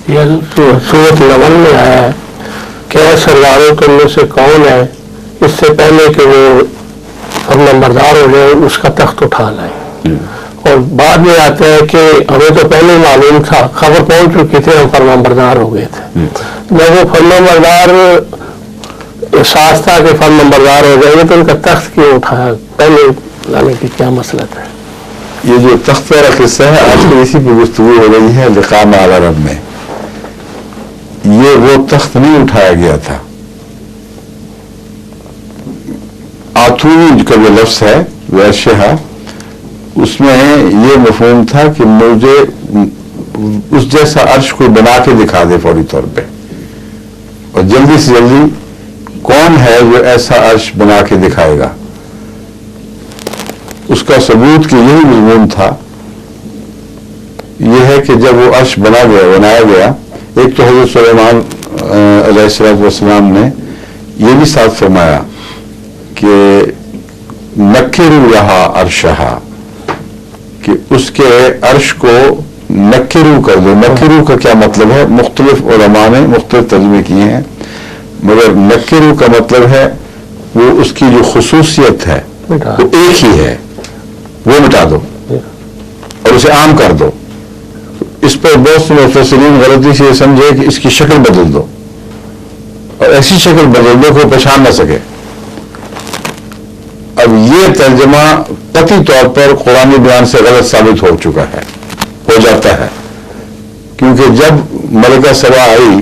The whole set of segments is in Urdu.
یہ سورۃ نمل میں آیا ہے کہ اے سرداروں تم میں سے کون ہے اس سے پہلے کہ وہ فرمانبردار ہو جائے اس کا تخت اٹھا لائے، اور بعد میں آتا ہے کہ ہمیں تو پہلے معلوم تھا، خبر پہنچ چکی تھی، ہم فرمانبردار ہو گئے تھے۔ جب وہ فرمانبردار احساس تھا کہ فرمانبردار ہو جائیں گے تو ان کا تخت کیوں اٹھایا؟ پہلے لانے کی کیا مسئلہ ہے؟ یہ جو تخت والا قصہ ہے آج کل اسی پہ گفتگو ہو رہی ہے لقاء مع العرب میں۔ یہ وہ تخت نہیں اٹھایا گیا تھا۔ آتونی کا جو لفظ ہے ویشہ، اس میں یہ مفہوم تھا کہ مجھے اس جیسا عرش کوئی بنا کے دکھا دے فوری طور پہ، اور جلدی سے جلدی کون ہے جو ایسا عرش بنا کے دکھائے گا۔ اس کا ثبوت کہ یہی مضمون تھا یہ ہے کہ جب وہ عرش بنایا گیا، ایک تو حضرت سلیمان علیہ السلام نے یہ بھی ساتھ فرمایا کہ نکروا لہا عرشہا، کہ اس کے عرش کو نکرو کر دو۔ نکرو کا کیا مطلب ہے؟ مختلف علماء نے مختلف ترجمے کیے ہیں، مگر نکرو کا مطلب ہے وہ اس کی جو خصوصیت ہے وہ ایک ہی ہے، وہ مٹا دو اور اسے عام کر دو۔ اس پر بہت سے مفسرین غلطی سے یہ سمجھے کہ اس کی شکل بدل دو، اور ایسی شکل بدل دو کہ وہ پہچان نہ سکے۔ اب یہ ترجمہ قطعی طور پر قرآنی بیان سے غلط ثابت ہو چکا ہے، ہو جاتا ہے، کیونکہ جب ملکہ سبا آئی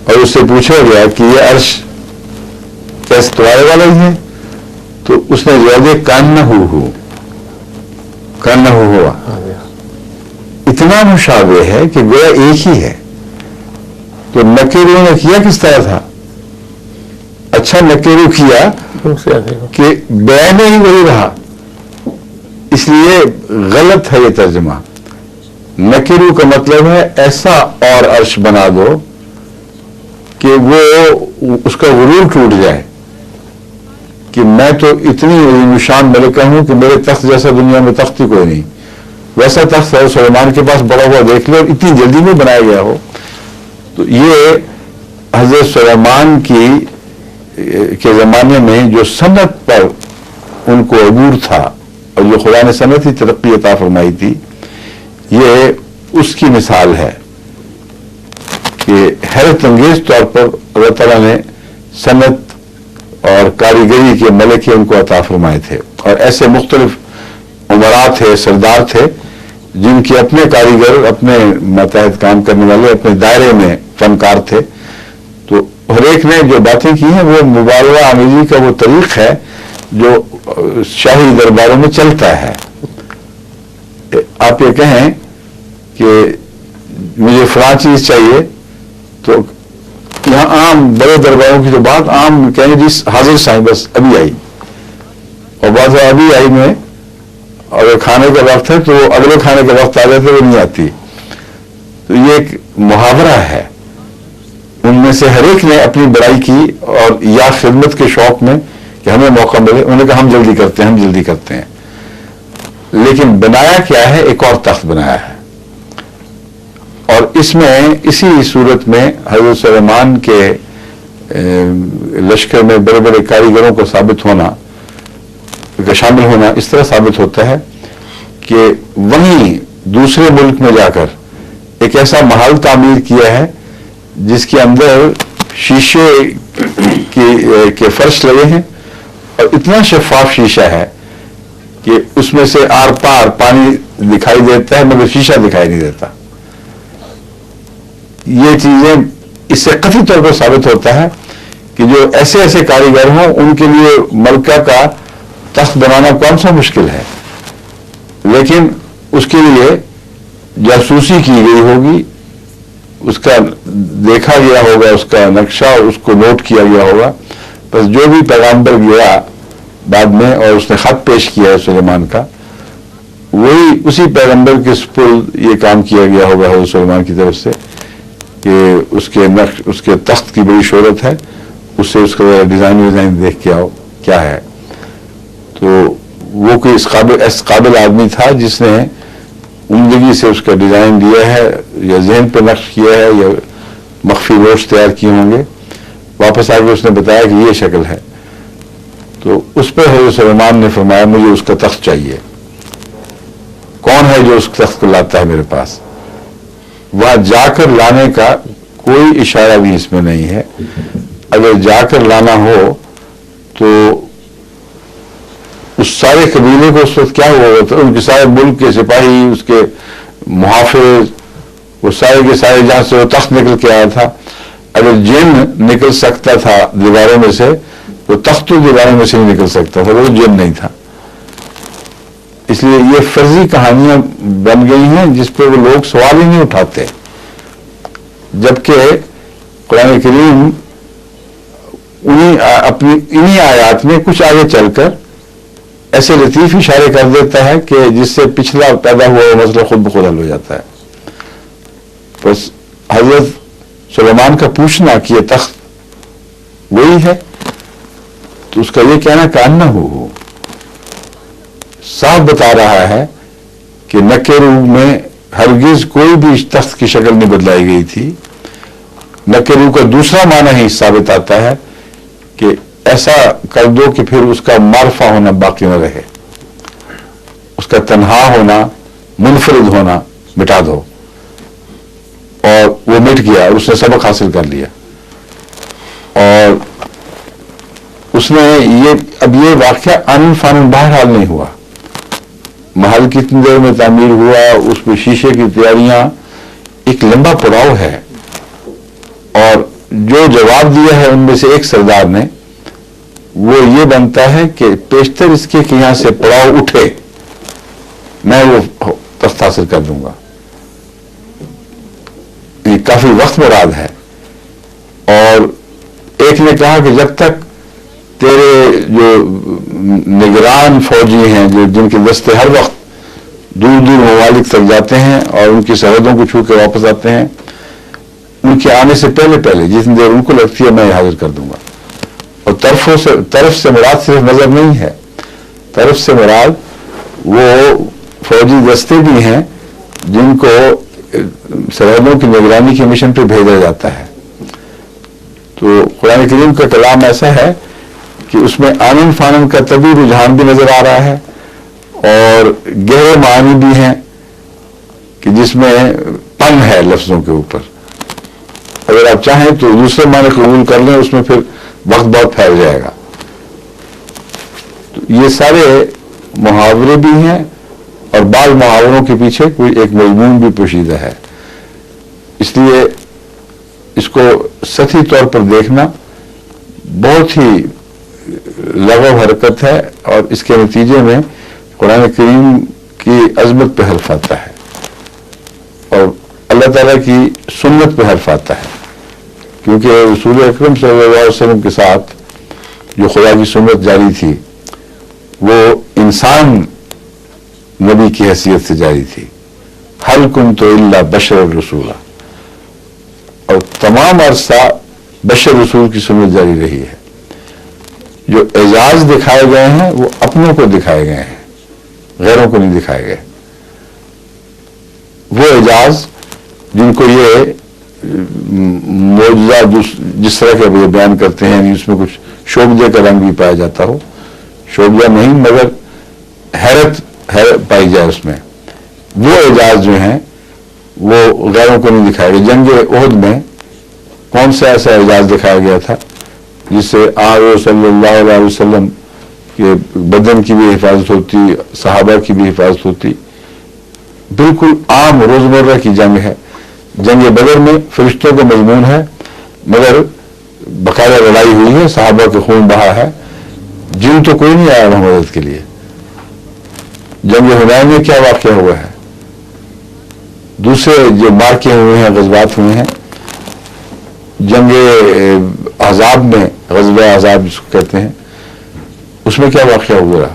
اور اس سے پوچھا گیا کہ یہ عرش کیسے تمہارے والا ہی ہے، تو اس نے جواب دیا کانہ ہوا، اتنا مشابہ ہے کہ گویا ایک ہی ہے۔ تو نکیرو نے کیا کس طرح تھا؟ اچھا نکیرو کیا کہ بیان ہی وہی رہا، اس لیے غلط ہے یہ ترجمہ۔ نکیرو کا مطلب ہے ایسا اور عرش بنا دو کہ وہ اس کا غرور ٹوٹ جائے کہ میں تو اتنی عظیم شان ملکہ ہوں کہ میرے تخت جیسا دنیا میں تخت ہی کوئی نہیں، ویسا تخت حضرت سلیمان کے پاس بڑا ہوا دیکھ لو، اور اتنی جلدی میں بنایا گیا ہو۔ تو یہ حضرت سلیمان کے زمانے میں جو صنعت پر ان کو عبور تھا، اور جو خدا نے صنعت ہی ترقی عطا فرمائی تھی، یہ اس کی مثال ہے کہ حیرت انگیز طور پر اللہ تعالیٰ نے صنعت اور کاریگری کے ملکے ان کو عطا فرمائے تھے، اور ایسے مختلف عمراء تھے، سردار تھے، جن کے اپنے کاریگر، اپنے ماتحت کام کرنے والے اپنے دائرے میں فنکار تھے۔ تو ہر ایک نے جو باتیں کی ہیں وہ مبالغہ آمیزی کا وہ طریق ہے جو شاہی درباروں میں چلتا ہے۔ آپ یہ کہیں کہ مجھے فلاں چیز چاہیے، تو یہاں عام بڑے درباروں کی جو بات عام کہیں جی حاضر سائیں بس ابھی آئی، اور بعض ابھی آئی میں اگر کھانے کا وقت ہے تو اگلے کھانے کا وقت آ جاتا ہے وہ نہیں آتی۔ تو یہ ایک محاورہ ہے، ان میں سے ہر ایک نے اپنی بڑائی کی، اور یا خدمت کے شوق میں کہ ہمیں موقع ملے، انہوں نے کہا ہم جلدی کرتے ہیں، لیکن بنایا کیا ہے؟ ایک اور تخت بنایا ہے۔ اور اس میں اسی صورت میں حضرت سلیمان کے لشکر میں بڑے بڑے کاریگروں کو ثابت ہونا کا شامل ہونا اس طرح ثابت ہوتا ہے کہ وہیں دوسرے ملک میں جا کر ایک ایسا محل تعمیر کیا ہے جس کے اندر شیشے کے فرش لگے ہیں، اور اتنا شفاف شیشہ ہے کہ اس میں سے آر پار پانی دکھائی دیتا ہے مگر شیشہ دکھائی نہیں دیتا۔ یہ چیزیں اس سے قطعی طور پر ثابت ہوتا ہے کہ جو ایسے کاریگر ہوں ان کے لیے ملکہ کا تخت بنانا کون سا مشکل ہے، لیکن اس کے لیے جاسوسی کی گئی ہوگی، اس کا دیکھا گیا ہوگا، اس کا نقشہ اس کو نوٹ کیا گیا ہوگا۔ بس جو بھی پیغمبر گیا بعد میں اور اس نے خط پیش کیا ہے سلیمان کا، وہی اسی پیغمبر کے سپرد یہ کام کیا گیا ہوگا حضرت سلیمان کی طرف سے کہ اس کے تخت کی بڑی شہرت ہے، اس سے اس کا ڈیزائن دیکھ کے آؤ کیا ہے۔ تو وہ کوئی اس قابل آدمی تھا جس نے عمدگی سے اس کا ڈیزائن دیا ہے یا ذہن پہ نقش کیا ہے یا مخفی نوٹس تیار کیے ہوں گے. واپس آ کے اس نے بتایا کہ یہ شکل ہے. تو اس پہ حضرت سلیمان نے فرمایا مجھے اس کا تخت چاہیے. کون ہے جو اس تخت کو لاتا ہے میرے پاس؟ وہاں جا کر لانے کا کوئی اشارہ بھی اس میں نہیں ہے. اگر جا کر لانا ہو تو اس سارے قبیلے کو اس وقت کیا ہوا ہوتا، ان کے سارے ملک کے سپاہی، اس کے محافظ، وہ سارے کے سارے جہاں سے وہ تخت نکل کے آیا تھا. اگر جن نکل سکتا تھا دیواروں میں سے تو تخت تو دیواروں میں سے نہیں نکل سکتا تھا، وہ جن نہیں تھا. اس لیے یہ فرضی کہانیاں بن گئی ہیں جس پہ وہ لوگ سوال ہی نہیں اٹھاتے. جبکہ قرآن کریم انہی آیات میں کچھ آگے چل کر ایسے لطیف اشارے کر دیتا ہے کہ جس سے پچھلا پیدا ہوا وہ مسئلہ خود بخود حل ہو جاتا ہے. بس حضرت سلیمان کا پوچھنا کہ یہ تخت وہی ہے تو اس کا یہ کہنا کان نہ ہو صاف بتا رہا ہے کہ نکرو میں ہرگز کوئی بھی اس تخت کی شکل نہیں بدلائی گئی تھی. نکرو کا دوسرا معنی ہی ثابت آتا ہے کہ ایسا کر دو کہ پھر اس کا معرفہ ہونا باقی نہ رہے، اس کا تنہا ہونا، منفرد ہونا مٹا دو. اور وہ مٹ گیا اور اس نے سبق حاصل کر لیا. اور اس نے اب یہ واقعہ آنن فانن بہرحال نہیں ہوا. محل کتنی دیر میں تعمیر ہوا، اس میں شیشے کی تیاریاں، ایک لمبا پڑاؤ ہے. اور جو جواب دیا ہے ان میں سے ایک سردار نے وہ یہ بنتا ہے کہ پیشتر اس کے کہ یہاں سے پڑاؤ اٹھے میں وہ تخت حاصل کر دوں گا. یہ کافی وقت مراد ہے. اور ایک نے کہا کہ جب تک تیرے جو نگران فوجی ہیں جن کے دستے ہر وقت دور دور ممالک تک جاتے ہیں اور ان کی سرحدوں کو چھو کے واپس آتے ہیں، ان کے آنے سے پہلے جتنی دیر ان کو لگتی ہے میں یہ حاضر کر دوں گا. اور طرف سے مراد صرف نظر نہیں ہے، طرف سے مراد وہ فوجی دستے بھی ہیں جن کو سرحدوں کی نگرانی کے مشن پہ بھیجا جاتا ہے. تو قرآن کریم کا کلام ایسا ہے کہ اس میں آنن فانن کا طبی رجحان بھی نظر آ رہا ہے اور گہرے معنی بھی ہیں کہ جس میں پن ہے لفظوں کے اوپر. اگر آپ چاہیں تو دوسرے معنی قبول کر لیں، اس میں پھر وقت بہت پھیل جائے گا. تو یہ سارے محاورے بھی ہیں اور بعض محاوروں کے پیچھے کوئی ایک مضمون بھی پوشیدہ ہے. اس لیے اس کو سطحی طور پر دیکھنا بہت ہی لغو حرکت ہے اور اس کے نتیجے میں قرآن کریم کی عظمت پہ حرف آتا ہے اور اللہ تعالیٰ کی سنت پہ حرف آتا ہے. کیونکہ رسول اکرم صلی اللہ علیہ وسلم کے ساتھ جو خدا کی سنت جاری تھی وہ انسان نبی کی حیثیت سے جاری تھی. حل کنت الا بشر رسولا، اور تمام عرصہ بشر رسول کی سنت جاری رہی ہے. جو اعزاز دکھائے گئے ہیں وہ اپنوں کو دکھائے گئے ہیں، غیروں کو نہیں دکھائے گئے. وہ اعزاز جن کو یہ معجزہ جس طرح کے وہ بیان کرتے ہیں اس میں کچھ شوبدے کا رنگ بھی پایا جاتا ہو، شوبدہ نہیں مگر حیرت پائی جائے اس میں، وہ اعزاز جو ہیں وہ غیروں کو نہیں دکھائے گئے. جنگ احد میں کون سا ایسا اعزاز دکھایا گیا تھا جس سے آج صلی اللہ علیہ وسلم کے بدن کی بھی حفاظت ہوتی، صحابہ کی بھی حفاظت ہوتی. بالکل عام روزمرہ کی جنگ ہے. جنگ بدر میں فرشتوں کا مضمون ہے مگر باقاعدہ لڑائی ہوئی ہے، صحابہ کے خون بہا ہے، جن تو کوئی نہیں آیا وہاں مدد کے لیے. جنگ حنین میں کیا واقعہ ہوا ہے، دوسرے جو مارکے ہوئے ہیں، غزوات ہوئے ہیں. جنگ احزاب میں، غزوہ احزاب جس کو کہتے ہیں، اس میں کیا واقعہ ہوا،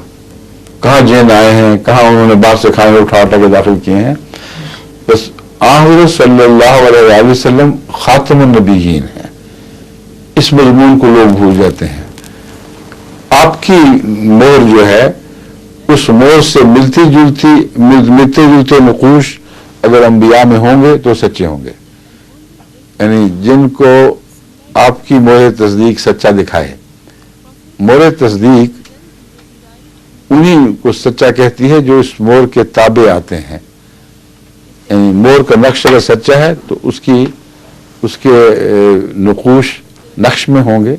کہاں جین آئے ہیں، کہاں انہوں نے باہر سے کھانے اٹھا کے داخل کیے ہیں. بس حضرت صلی اللہ علیہ وسلم خاتم النبیین ہیں. اس مضمون کو لوگ بھول جاتے ہیں. آپ کی مہر جو ہے اس مور سے ملتے جلتے نقوش اگر انبیاء میں ہوں گے تو سچے ہوں گے. یعنی جن کو آپ کی مور تصدیق سچا دکھائے. مور تصدیق انہیں کو سچا کہتی ہے جو اس مور کے تابع آتے ہیں. یعنی مور کا نقش اگر سچا ہے تو اس کے نقوش نقش میں ہوں گے.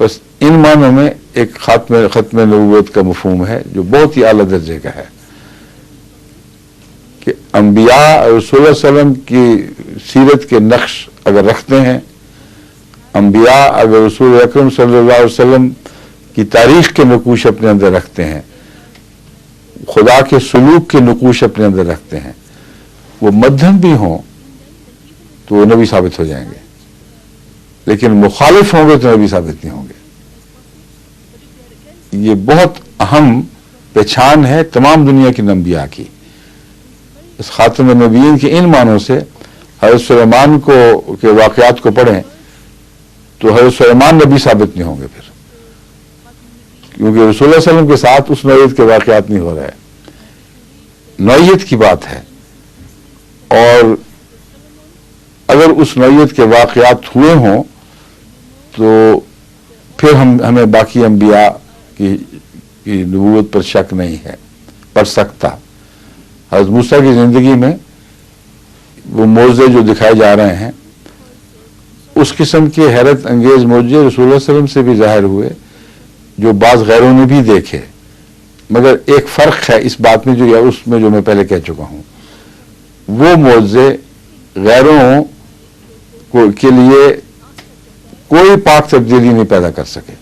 بس ان معنوں میں ایک ختم نبوت کا مفہوم ہے جو بہت ہی اعلیٰ درجے کا ہے کہ انبیاء رسول اللہ علیہ وسلم کی سیرت کے نقش اگر رکھتے ہیں، انبیاء اگر رسول اکرم صلی اللہ علیہ وسلم کی تاریخ کے نقوش اپنے اندر رکھتے ہیں، خدا کے سلوک کے نقوش اپنے اندر رکھتے ہیں، وہ مدھم بھی ہوں تو وہ نبی ثابت ہو جائیں گے، لیکن مخالف ہوں گے تو نبی ثابت نہیں ہوں گے. یہ بہت اہم پہچان ہے تمام دنیا کی انبیاء کی. اس خاتم النبیین کے ان معنوں سے حضرت سلیمان کے واقعات کو پڑھیں تو حضرت سلیمان نبی ثابت نہیں ہوں گے پھر، کیونکہ رسول اللہ علیہ وسلم کے ساتھ اس نوعیت کے واقعات نہیں ہو رہے. نوعیت کی بات ہے، اور اگر اس نوعیت کے واقعات ہوئے ہوں تو پھر ہمیں باقی انبیاء کی نبوت پر شک نہیں ہے پڑ سکتا. حضرت موسیٰ کی زندگی میں وہ معجزے جو دکھائے جا رہے ہیں، اس قسم کے حیرت انگیز معجزے رسول اللہ علیہ وسلم سے بھی ظاہر ہوئے جو بعض غیروں نے بھی دیکھے. مگر ایک فرق ہے اس بات میں اس میں جو میں پہلے کہہ چکا ہوں، وہ معجزے غیروں کے لیے کوئی پاک تبدیلی نہیں پیدا کر سکے.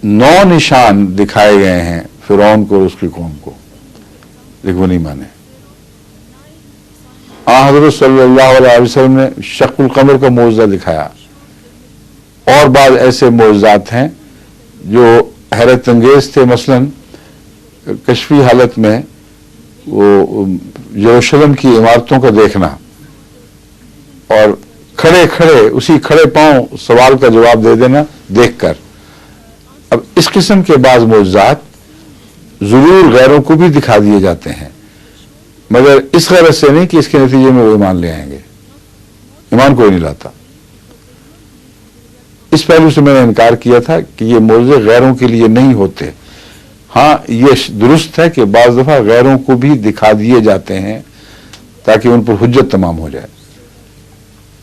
9 نشان دکھائے گئے ہیں فرعون کو اور اس کی قوم کو، لیکن وہ نہیں مانے. حضرت صلی اللہ علیہ وسلم نے شق القمر کا معجزہ دکھایا، اور بعض ایسے معجزات ہیں جو حیرت انگیز تھے. مثلا کشفی حالت میں وہ یروشلم کی عمارتوں کا دیکھنا اور اسی کھڑے پاؤں سوال کا جواب دے دینا دیکھ کر. اب اس قسم کے بعض معجزات ضرور غیروں کو بھی دکھا دیے جاتے ہیں، مگر اس غرض سے نہیں کہ اس کے نتیجے میں وہ ایمان لے آئیں گے. ایمان کوئی نہیں لاتا. اس پہلو سے میں نے انکار کیا تھا کہ یہ معجزے غیروں کے لیے نہیں ہوتے. ہاں، یہ درست ہے کہ بعض دفعہ غیروں کو بھی دکھا دیے جاتے ہیں تاکہ ان پر حجت تمام ہو جائے،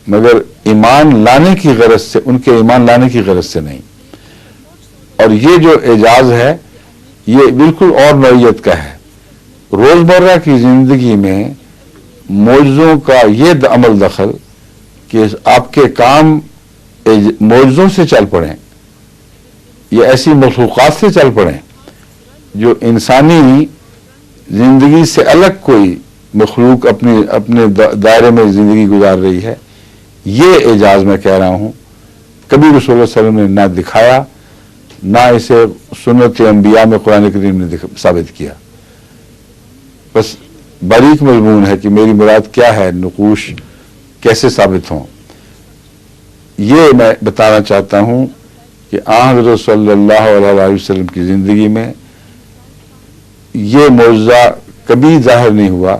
مگر ایمان لانے کی غرض سے، ان کے ایمان لانے کی غرض سے نہیں. اور یہ جو اعجاز ہے یہ بالکل اور نوعیت کا ہے. روزمرہ کی زندگی میں معجزوں کا یہ عمل دخل کہ آپ کے کام معجزوں سے چل پڑیں یا ایسی مخلوقات سے چل پڑیں جو انسانی زندگی سے الگ کوئی مخلوق اپنے دائرے میں زندگی گزار رہی ہے، یہ اعجاز میں کہہ رہا ہوں کبھی رسول اللہ صلی اللہ علیہ وسلم نے نہ دکھایا، نہ اسے سنت انبیاء میں قرآن کریم نے ثابت کیا. بس باریک مضمون ہے کہ میری مراد کیا ہے، نقوش کیسے ثابت ہوں. یہ میں بتانا چاہتا ہوں کہ حضرت صلی اللہ علیہ وسلم کی زندگی میں یہ معجزہ کبھی ظاہر نہیں ہوا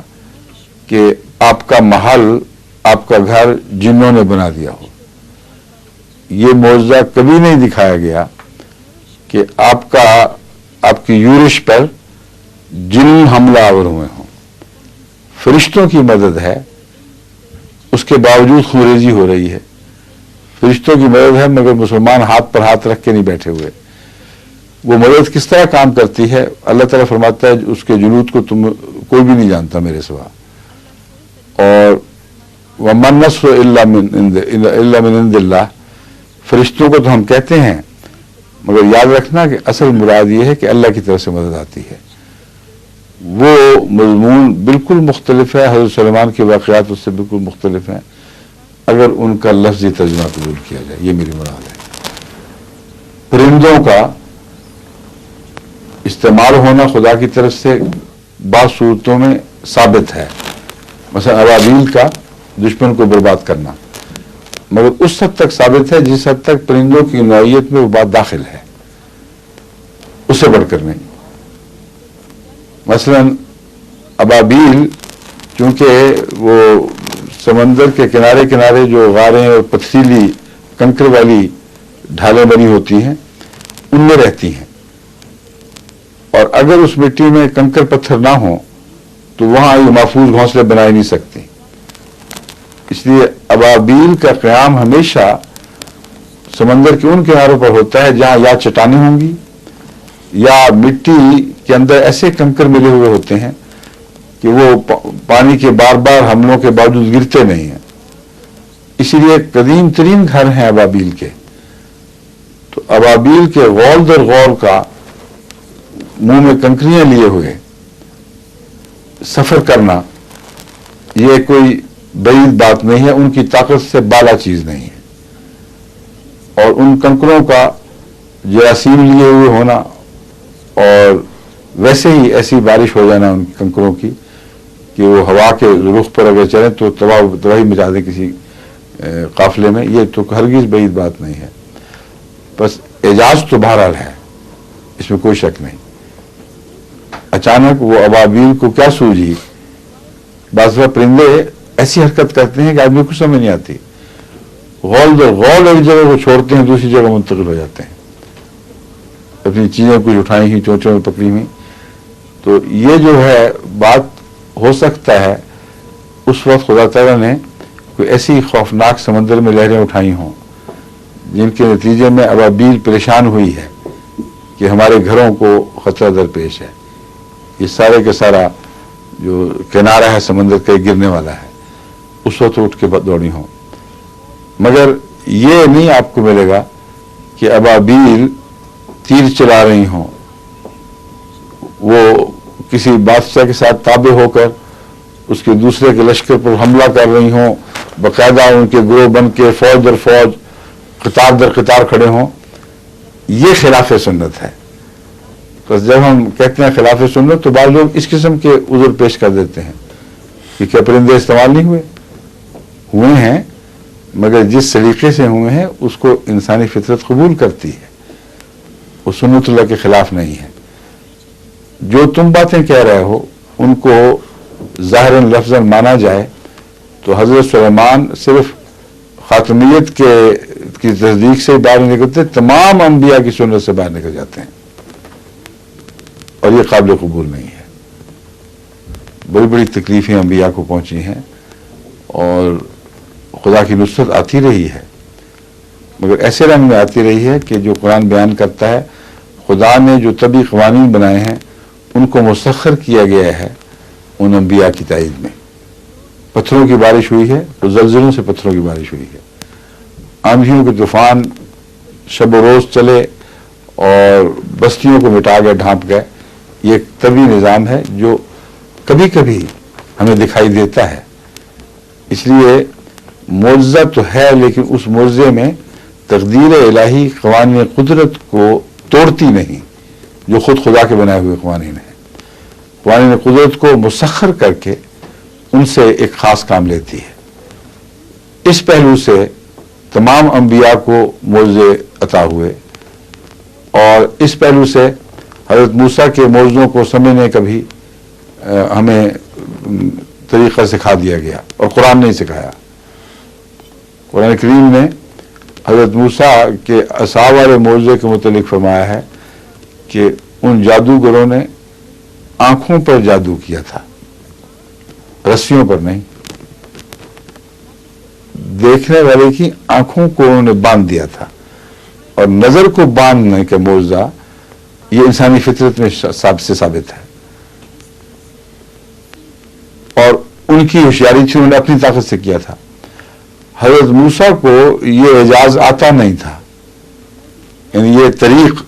کہ آپ کا محل، آپ کا گھر جنوں نے بنا دیا ہو. یہ معجزہ کبھی نہیں دکھایا گیا کہ آپ کی یورش پر جن حملہ آور ہوئے ہوں. فرشتوں کی مدد ہے، اس کے باوجود خونریزی ہو رہی ہے. فرشتوں کی مدد ہے مگر مسلمان ہاتھ پر ہاتھ رکھ کے نہیں بیٹھے ہوئے. وہ مدد کس طرح کام کرتی ہے اللہ تعالیٰ فرماتا ہے اس کے جنود کو کوئی بھی نہیں جانتا میرے سوا. اور وَمَا النَّصْرُ إِلَّا مِنْ عِنْدِ اللَّهِ، فرشتوں کو تو ہم کہتے ہیں مگر یاد رکھنا کہ اصل مراد یہ ہے کہ اللہ کی طرف سے مدد آتی ہے. وہ مضمون بالکل مختلف ہے. حضرت سلیمان کے واقعات اس سے بالکل مختلف ہیں اگر ان کا لفظی ترجمہ قبول کیا جائے. یہ میری مراد ہے. پرندوں کا استعمال ہونا خدا کی طرف سے بعض صورتوں میں ثابت ہے، مثلا ابابیل کا دشمن کو برباد کرنا، مگر اس حد تک ثابت ہے جس حد تک پرندوں کی نوعیت میں وہ بات داخل ہے. سے بڑھ کر نہیں. مثلاً ابابیل چونکہ وہ سمندر کے کنارے کنارے جو غاریں اور پتھریلی کنکر والی ڈھالیں بنی ہوتی ہیں ان میں رہتی ہیں، اور اگر اس مٹی میں کنکر پتھر نہ ہوں تو وہاں یہ محفوظ گھونسلے بنائے نہیں سکتے. اس لیے ابابیل کا قیام ہمیشہ سمندر کے ان کناروں پر ہوتا ہے جہاں یا چٹانیں ہوں گی یا مٹی کے اندر ایسے کنکر ملے ہوئے ہوتے ہیں کہ وہ پانی کے بار بار حملوں کے باوجود گرتے نہیں ہیں. اسی لیے قدیم ترین گھر ہیں ابابیل کے. تو ابابیل کے غول در غول کا منہ میں کنکریاں لیے ہوئے سفر کرنا یہ کوئی بعید بات نہیں ہے، ان کی طاقت سے بالا چیز نہیں ہے. اور ان کنکروں کا جراثیم لیے ہوئے ہونا اور ویسے ہی ایسی بارش ہو جانا ان کنکروں کی کہ وہ ہوا کے رخ پر اگر چلیں تو تباہی مچا دیں کسی قافلے میں، یہ تو ہرگز بعید بات نہیں ہے. بس اعجاز تو بہرحال ہے، اس میں کوئی شک نہیں. اچانک وہ ابابیل کو کیا سوجھی، بعض پرندے ایسی حرکت کرتے ہیں کہ آدمی کو سمجھ نہیں آتی. غول در غول ایک جگہ کو چھوڑتے ہیں دوسری جگہ منتقل ہو جاتے ہیں، اپنی چیزیں کچھ اٹھائی ہوئی چونچوں میں پکڑی ہوئی. تو یہ جو ہے بات ہو سکتا ہے اس وقت خدا تعالیٰ نے کوئی ایسی خوفناک سمندر میں لہریں اٹھائی ہوں جن کے نتیجے میں ابابیل پریشان ہوئی ہے کہ ہمارے گھروں کو خطرہ درپیش ہے، یہ سارے کا سارا جو کنارہ ہے سمندر کا گرنے والا ہے، اس وقت اٹھ کے دوڑی ہوں. مگر یہ نہیں آپ کو ملے گا کہ ابابیل تیر چلا رہی ہوں، وہ کسی بادشاہ کے ساتھ تابع ہو کر اس کے دوسرے کے لشکر پر حملہ کر رہی ہوں، باقاعدہ ان کے گروہ بن کے فوج در فوج قطار در قطار کھڑے ہوں. یہ خلاف سنت ہے. بس جب ہم کہتے ہیں خلاف سنت تو بعض لوگ اس قسم کے عذر پیش کر دیتے ہیں کہ کیا پرندے استعمال نہیں ہوئے ہیں، مگر جس سلیقے سے ہوئے ہیں اس کو انسانی فطرت قبول کرتی ہے، وہ سنت اللہ کے خلاف نہیں ہے. جو تم باتیں کہہ رہے ہو ان کو ظاہراً لفظاً مانا جائے تو حضرت سلیمان صرف خاتمیت کی تصدیق سے باہر نہیں نکلتے، تمام انبیاء کی سنت سے باہر نکل جاتے ہیں، اور یہ قابل قبول نہیں ہے. بڑی بڑی تکلیفیں انبیاء کو پہنچی ہیں اور خدا کی نصرت آتی رہی ہے، مگر ایسے رنگ میں آتی رہی ہے کہ جو قرآن بیان کرتا ہے خدا نے جو طبی قوانین بنائے ہیں ان کو مسخر کیا گیا ہے ان انبیاء کی تائید میں. پتھروں کی بارش ہوئی ہے تو زلزلوں سے پتھروں کی بارش ہوئی ہے، آندھیوں کے طوفان شب و روز چلے اور بستیوں کو مٹا گئے ڈھانپ گئے. یہ ایک طبی نظام ہے جو کبھی کبھی ہمیں دکھائی دیتا ہے. اس لیے معجزہ تو ہے لیکن اس معجزے میں تقدیر الہی قوانین قدرت کو توڑتی نہیں جو خود خدا کے بنائے ہوئے قوانین ہیں. قوانین قدرت کو مسخر کر کے ان سے ایک خاص کام لیتی ہے. اس پہلو سے تمام انبیاء کو معجزے عطا ہوئے اور اس پہلو سے حضرت موسیٰ کے معجزوں کو سمجھنے کا بھی ہمیں طریقہ سکھا دیا گیا اور قرآن نے سکھایا. قرآن کریم نے حضرت موسیٰ کے عصا والے معجزے کے متعلق فرمایا ہے کہ ان جادوگروں نے آنکھوں پر جادو کیا تھا، رسیوں پر نہیں. دیکھنے والے کی آنکھوں کو انہوں نے باندھ دیا تھا، اور نظر کو باندھنے کا معجزہ یہ انسانی فطرت میں ثابت ہے. اور ان کی ہوشیاری تھی، انہوں نے اپنی طاقت سے کیا تھا. حضرت موسیٰ کو یہ اعجاز آتا نہیں تھا، یعنی یہ طریق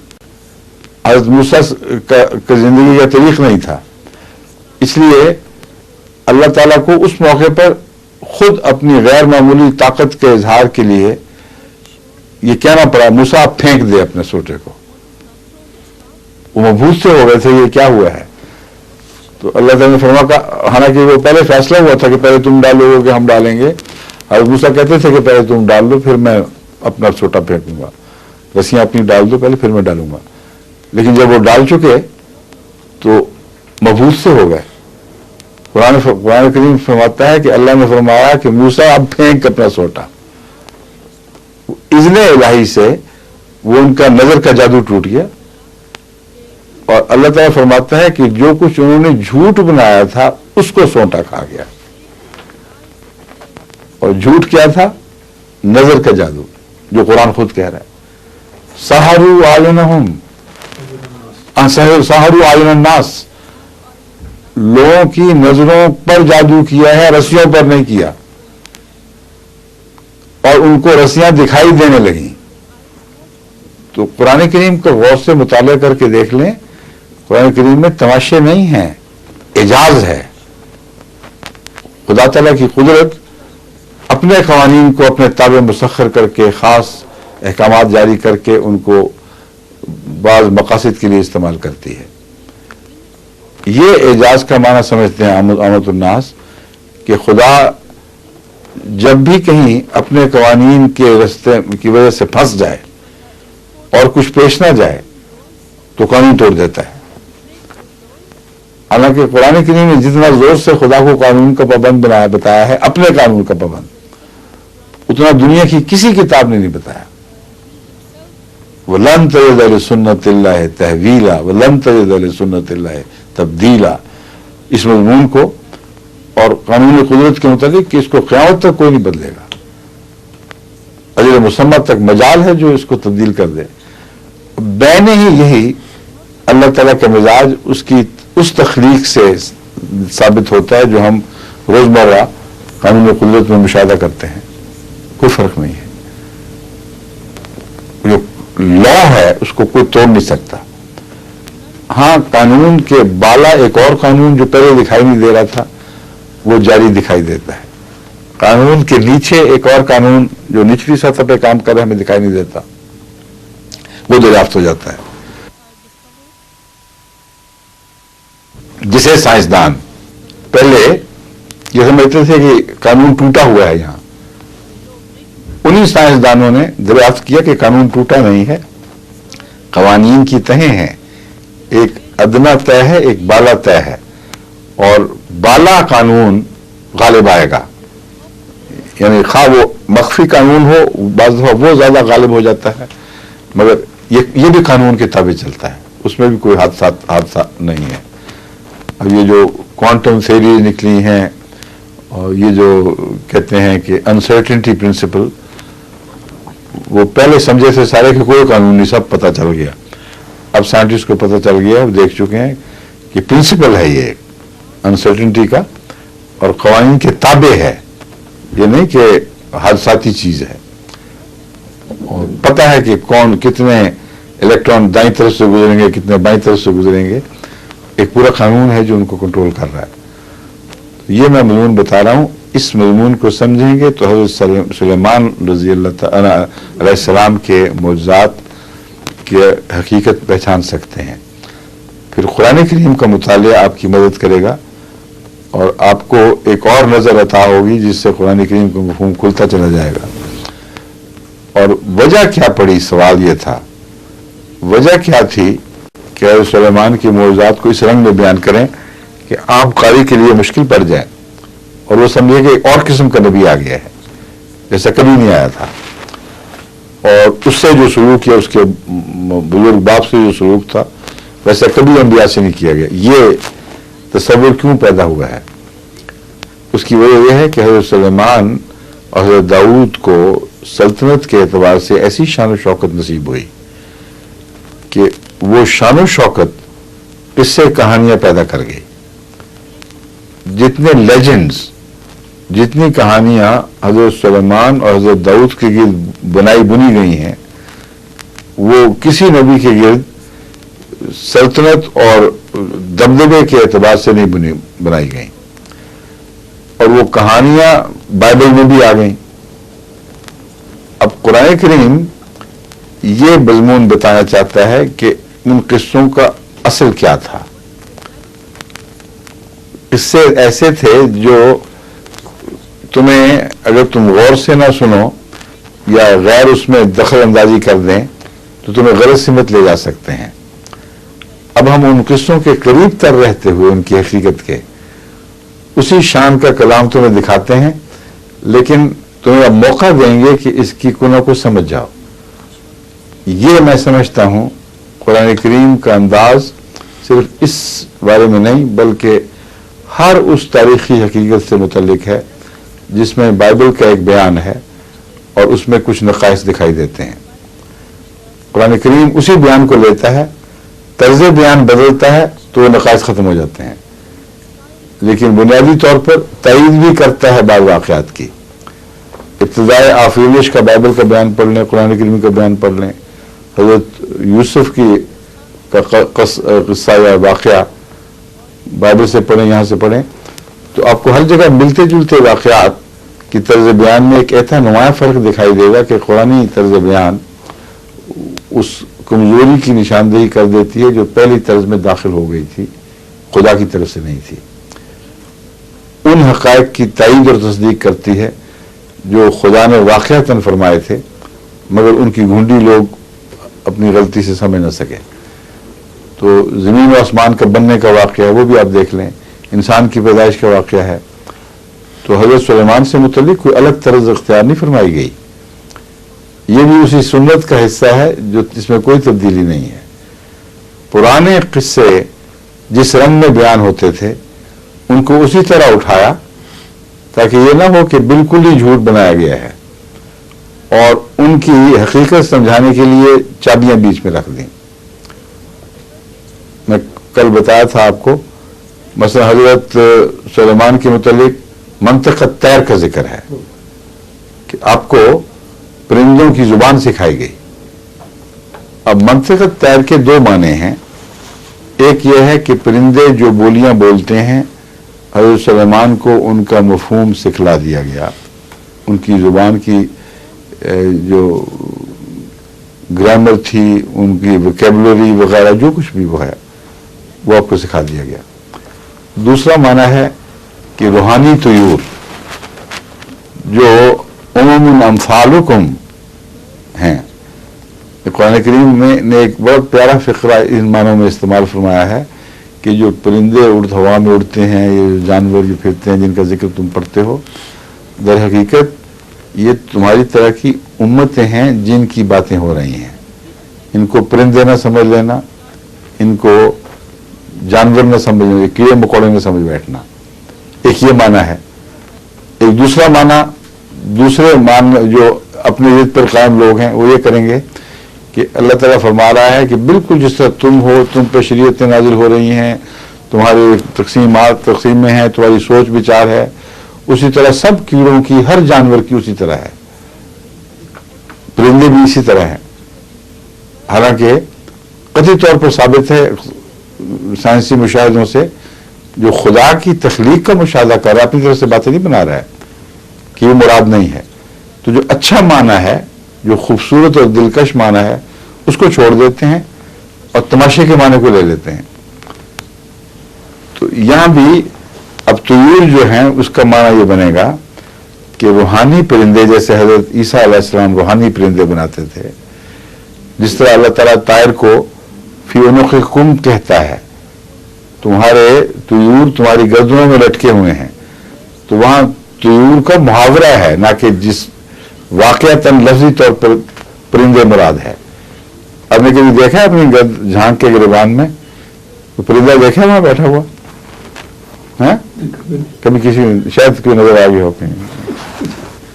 حضرت موسیٰ کا زندگی کا طریق نہیں تھا. اس لیے اللہ تعالیٰ کو اس موقع پر خود اپنی غیر معمولی طاقت کے اظہار کے لیے یہ کہنا پڑا موسیٰ آپ پھینک دے اپنے سوٹے کو. وہ مبہوت سے ہو گئے تھے یہ کیا ہوا ہے. تو اللہ تعالیٰ نے فرمایا، حالانکہ وہ پہلے فیصلہ ہوا تھا کہ پہلے تم ڈالو گے کہ ہم ڈالیں گے. حضرت موسیٰ کہتے تھے کہ پہلے تم ڈال دو پھر میں اپنا سوٹا پھینکوں گا، رسیاں اپنی ڈال دو پہلے پھر میں ڈالوں گا. لیکن جب وہ ڈال چکے تو مبہوت سے ہو گئے. قرآن کریم فرماتا ہے کہ اللہ نے فرمایا کہ موسیٰ اب پھینک اپنا سوٹا. اذن الہی سے وہ ان کا نظر کا جادو ٹوٹ گیا, اور اللہ تعالیٰ فرماتا ہے کہ جو کچھ انہوں نے جھوٹ بنایا تھا اس کو سونٹا کھا گیا. اور جھوٹ کیا تھا؟ نظر کا جادو, جو قرآن خود کہہ رہا ہے. سحروا اعینہم سحروا اعین الناس, لوگوں کی نظروں پر جادو کیا ہے, رسیوں پر نہیں کیا, اور ان کو رسیاں دکھائی دینے لگیں. تو قرآن کریم کا غور سے مطالعہ کر کے دیکھ لیں, قرآن کریم میں تماشے نہیں ہیں, اعجاز ہے. خدا تعالیٰ کی قدرت اپنے قوانین کو اپنے تابع مسخر کر کے, خاص احکامات جاری کر کے ان کو بعض مقاصد کے لیے استعمال کرتی ہے. یہ اعجاز کا معنی سمجھتے ہیں عامت الناس کہ خدا جب بھی کہیں اپنے قوانین کے رستے کی وجہ سے پھنس جائے اور کچھ پیش نہ جائے تو قانون توڑ دیتا ہے. حالانکہ قرآن کریم نے جتنا زور سے خدا کو قانون کا پابند بتایا ہے, اپنے قانون کا پابند, اتنا دنیا کی کسی کتاب نے نہیں بتایا. وَلَن تَجِدَ لِسُنَّتِ اللَّهِ تَحْوِيلًا وَلَن تَجِدَ لِسُنَّتِ اللَّهِ تَبْدِيلًا, اس مضمون کو اور قانون قدرت کے متعلق کہ اس کو قیامت تک کوئی نہیں بدلے گا. اجل مسمى تک مجال ہے جو اس کو تبدیل کر دے. بین ہی یہی اللہ تعالیٰ کا مزاج اس تخلیق سے ثابت ہوتا ہے جو ہم روزمرہ قانون قدرت میں مشاہدہ کرتے ہیں. کوئی فرق نہیں ہے. جو لا ہے اس کو کوئی توڑ نہیں سکتا. ہاں, قانون کے بالا ایک اور قانون جو پہلے دکھائی نہیں دے رہا تھا وہ جاری دکھائی دیتا ہے. قانون کے نیچے ایک اور قانون جو نچلی سطح پہ کام کر رہا ہے ہمیں دکھائی نہیں دیتا, وہ دریافت ہو جاتا ہے. جسے سائنسدان پہلے یہ سمجھتے تھے کہ قانون ٹوٹا ہوا ہے, یہاں انہی سائنسدانوں نے دریافت کیا کہ قانون ٹوٹا نہیں ہے, قوانین کی تہیں ہیں, ایک ادنا طے ہے, ایک بالا طے ہے, اور بالا قانون غالب آئے گا. یعنی خواہ وہ مخفی قانون ہو, بعض دفعہ وہ زیادہ غالب ہو جاتا ہے, مگر یہ بھی قانون کے تابع چلتا ہے, اس میں بھی کوئی حادثہ نہیں ہے. اب یہ جو کوانٹم تھیوریز نکلی ہیں اور یہ جو کہتے ہیں کہ انسرٹنٹی پرنسپل, وہ پہلے سمجھے تھے سارے کہ کوئی قانون نہیں, سب پتہ چل گیا. اب سائنٹسٹ کو پتہ چل گیا, اب دیکھ چکے ہیں کہ پرنسپل ہے یہ انسرٹنٹی کا, اور قوانین کے تابع ہے, یہ نہیں کہ حادثاتی چیز ہے. اور پتہ ہے کہ کون کتنے الیکٹران دائیں طرف سے گزریں گے, کتنے بائیں طرف سے گزریں گے, ایک پورا قانون ہے جو ان کو کنٹرول کر رہا ہے. یہ میں مضمون بتا رہا ہوں, اس مضمون کو سمجھیں گے تو حضرت سلیمان رضی اللہ تعالی علیہ السلام کے معجزات کی حقیقت پہچان سکتے ہیں. پھر قرآن کریم کا مطالعہ آپ کی مدد کرے گا اور آپ کو ایک اور نظر عطا ہوگی جس سے قرآن کریم کا مفہوم کھلتا چلا جائے گا. اور وجہ کیا پڑی, سوال یہ تھا وجہ کیا تھی کہ حضرت سلیمان کی معجزات کو اس رنگ میں بیان کریں کہ عام قاری کے لیے مشکل پڑ جائے اور وہ سمجھے کہ ایک اور قسم کا نبی آ گیا ہے جیسا کبھی نہیں آیا تھا, اور اس سے جو سلوک کیا, اس کے بزرگ باپ سے جو سلوک تھا ویسا کبھی انبیاء سے نہیں کیا گیا. یہ تصور کیوں پیدا ہوا ہے؟ اس کی وجہ یہ ہے کہ حضرت سلیمان اور حضرت داؤد کو سلطنت کے اعتبار سے ایسی شان و شوکت نصیب ہوئی کہ وہ شان و شوکت قصے کہانیاں پیدا کر گئی. جتنے لیجنڈز, جتنی کہانیاں حضرت سلیمان اور حضرت داؤد کے گرد بنی گئی ہیں, وہ کسی نبی کے گرد سلطنت اور دبدبے کے اعتبار سے نہیں بنائی گئیں. اور وہ کہانیاں بائبل میں بھی آ گئیں. اب قرآن کریم یہ مضمون بتانا چاہتا ہے کہ ان قصوں کا اصل کیا تھا. قصے ایسے تھے جو تمہیں اگر تم غور سے نہ سنو یا غیر اس میں دخل اندازی کر دیں تو تمہیں غلط سمت لے جا سکتے ہیں. اب ہم ان قصوں کے قریب تر رہتے ہوئے ان کی حقیقت کے اسی شان کا کلام تمہیں دکھاتے ہیں، لیکن تمہیں اب موقع دیں گے کہ اس کی کنوں کو سمجھ جاؤ۔ یہ میں سمجھتا ہوں قرآن کریم کا انداز صرف اس بارے میں نہیں بلکہ ہر اس تاریخی حقیقت سے متعلق ہے جس میں بائبل کا ایک بیان ہے اور اس میں کچھ نقائص دکھائی دیتے ہیں۔ قرآن کریم اسی بیان کو لیتا ہے، طرز بیان بدلتا ہے تو وہ نقائص ختم ہو جاتے ہیں، لیکن بنیادی طور پر تائید بھی کرتا ہے بعض واقعات کی۔ ابتدائے آفرینش کا بائبل کا بیان پڑھ لیں، قرآن کریم کا بیان پڑھ لیں، حضرت یوسف کی قصہ یا واقعہ بائبل سے پڑھیں، یہاں سے پڑھیں، تو آپ کو ہر جگہ ملتے جلتے واقعات کی طرز بیان میں ایک ایسا نمایاں فرق دکھائی دے گا کہ قرآنی طرز بیان اس کمزوری کی نشاندہی کر دیتی ہے جو پہلی طرز میں داخل ہو گئی تھی، خدا کی طرف سے نہیں تھی۔ ان حقائق کی تائید اور تصدیق کرتی ہے جو خدا نے واقعتاً فرمائے تھے، مگر ان کی گھونڈی لوگ اپنی غلطی سے سمجھ نہ سکے۔ تو زمین و آسمان کا بننے کا واقعہ ہے، وہ بھی آپ دیکھ لیں، انسان کی پیدائش کا واقعہ ہے، تو حضرت سلیمان سے متعلق کوئی الگ طرز اختیار نہیں فرمائی گئی۔ یہ بھی اسی سنت کا حصہ ہے جو اس میں کوئی تبدیلی نہیں ہے۔ پرانے قصے جس رنگ میں بیان ہوتے تھے ان کو اسی طرح اٹھایا تاکہ یہ نہ ہو کہ بالکل ہی جھوٹ بنایا گیا ہے، اور ان کی حقیقت سمجھانے کے لیے چابیاں بیچ میں رکھ دیں۔ میں کل بتایا تھا آپ کو، مثلا حضرت سلیمان کے متعلق منطق الطیر کا ذکر ہے کہ آپ کو پرندوں کی زبان سکھائی گئی۔ اب منطق الطیر کے دو معنی ہیں، ایک یہ ہے کہ پرندے جو بولیاں بولتے ہیں حضرت سلیمان کو ان کا مفہوم سکھلا دیا گیا، ان کی زبان کی جو گرامر تھی، ان کی ویکیبلری وغیرہ جو کچھ بھی وہ ہے وہ آپ کو سکھا دیا گیا۔ دوسرا معنی ہے کہ روحانی طیور جو عموم امثالکم ہیں، قرآن کریم میں نے ایک بہت پیارا فقرہ ان معنوں میں استعمال فرمایا ہے کہ جو پرندے ہوا میں اڑتے ہیں، یہ جانور جو پھرتے ہیں جن کا ذکر تم پڑھتے ہو، در حقیقت یہ تمہاری طرح کی امتیں ہیں جن کی باتیں ہو رہی ہیں۔ ان کو پرندے نہ سمجھ لینا، ان کو جانور نہ سمجھ لینا، کیڑے مکوڑے نہ سمجھ بیٹھنا، ایک یہ معنی ہے۔ ایک دوسرا معنی، دوسرے معنی جو اپنے ضد پر قائم لوگ ہیں وہ یہ کریں گے کہ اللہ تعالیٰ فرما رہا ہے کہ بالکل جس طرح تم ہو، تم پہ شریعتیں نازل ہو رہی ہیں، تمہارے تقسیم میں ہیں، تمہاری سوچ بچار ہے، اسی طرح سب کیڑوں کی، ہر جانور کی اسی طرح ہے، پرندے بھی اسی طرح ہیں۔ حالانکہ قطعی طور پر ثابت ہے سائنسی مشاہدوں سے، جو خدا کی تخلیق کا مشاہدہ کر رہا ہے اپنی طرف سے باتیں نہیں بنا رہا ہے کہ یہ مراد نہیں ہے۔ تو جو اچھا معنی ہے، جو خوبصورت اور دلکش معنی ہے، اس کو چھوڑ دیتے ہیں اور تماشے کے معنی کو لے لیتے ہیں۔ تو یہاں بھی اب طیور جو ہیں اس کا معنی یہ بنے گا کہ روحانی پرندے، جیسے حضرت عیسیٰ علیہ السلام روحانی پرندے بناتے تھے، جس طرح اللہ تعالیٰ طائر کو فی عنقکم کہتا ہے، تمہارے طیور تمہاری گردنوں میں لٹکے ہوئے ہیں، تو وہاں طیور کا محاورہ ہے، نہ کہ جس واقعتاً لفظی طور پر پرندے مراد ہے۔ آپ نے کبھی دیکھا ہے اپنی گرد جھانک کے گریبان میں تو پرندہ دیکھا ہے وہاں بیٹھا ہوا؟ کبھی کسی شاید کوئی نظر آ گئی ہو کہیں،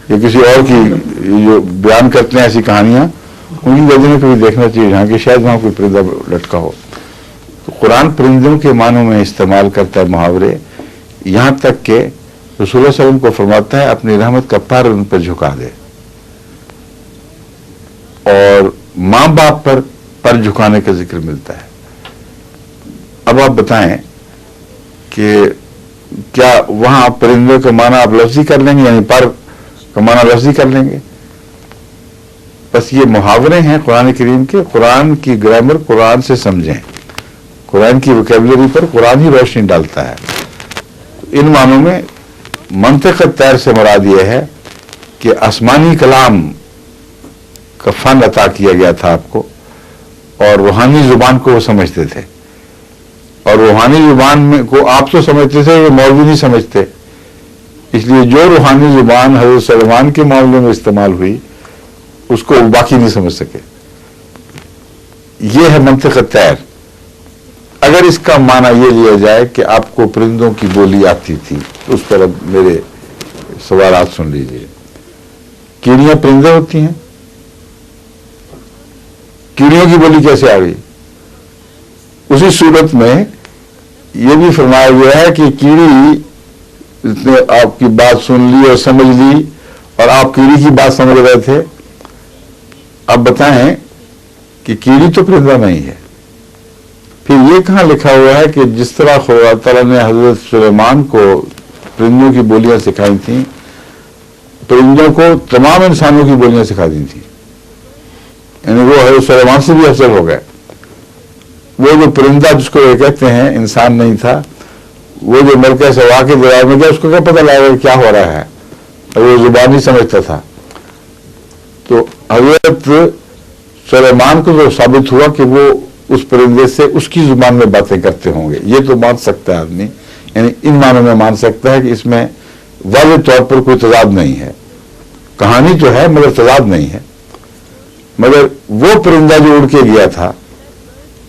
یا کسی اور کی جو بیان کرتے ہیں ایسی کہانیاں، ان کی گردن میں کبھی دیکھنا چاہیے جہاں کہ شاید وہاں کوئی پرندہ لٹکا ہو۔ تو قرآن پرندوں کے معنوں میں استعمال کرتا ہے محاورے، یہاں تک کہ رسول اللہ صلی اللہ علیہ وسلم کو فرماتا ہے اپنی رحمت کا پر ان پر جھکا دے، اور ماں باپ پر جھکانے کا ذکر ملتا ہے۔ اب آپ بتائیں کہ کیا وہاں پرندوں کا معنی آپ لفظی کر لیں گے، یعنی پر کا معنی لفظی کر لیں گے؟ بس یہ محاورے ہیں قرآن کریم کے، قرآن کی گرامر قرآن سے سمجھیں، قرآن کی ویکیبلری پر قرآن ہی روشنی ڈالتا ہے۔ ان معنوں میں منطق الطیر سے مراد یہ ہے کہ آسمانی کلام کا فن عطا کیا گیا تھا آپ کو، اور روحانی زبان کو وہ سمجھتے تھے۔ اور روحانی زبان میں کو آپ تو سمجھتے تھے، وہ مولوی نہیں سمجھتے، اس لیے جو روحانی زبان حضرت سلیمان کے معاملے میں استعمال ہوئی اس کو باقی نہیں سمجھ سکے. یہ ہے منطق طیر. اگر اس کا معنی یہ لیا جائے کہ آپ کو پرندوں کی بولی آتی تھی، اس پر اب میرے سوالات سن لیجیے. کیڑیاں پرندے ہوتی ہیں، کیڑیوں کی بولی کیسے آ گئی؟ اسی صورت میں یہ بھی فرمایا گیا ہے کہ کیڑی نے آپ کی بات سن لی اور سمجھ لی اور آپ کیڑی کی بات سمجھ رہے تھے. اب بتائیں کہ کیڑی تو پرندہ نہیں ہے. پھر یہ کہاں لکھا ہوا ہے کہ جس طرح خدا تعالیٰ نے حضرت سلیمان کو پرندوں کی بولیاں سکھائی تھیں، پرندوں کو تمام انسانوں کی بولیاں سکھا دی تھیں، یعنی وہ حضرت سلیمان سے بھی افضل ہو گئے. وہ جو پرندہ جس کو یہ کہتے ہیں انسان نہیں تھا، وہ جو ملکہ سوا کے درار میں گیا، اس کو کیا پتہ لگا کہ کیا ہو رہا ہے، اور وہ زبان ہی سمجھتا تھا. تو حضرت سلیمان کو جو ثابت ہوا کہ وہ اس پرندے سے اس کی زبان میں باتیں کرتے ہوں گے، یہ تو مان سکتا ہے آدمی، یعنی ان معنوں میں مان سکتا ہے کہ اس میں واضح طور پر کوئی تضاد نہیں ہے. کہانی تو ہے مگر تضاد نہیں ہے. مگر وہ پرندہ جو اڑ کے گیا تھا،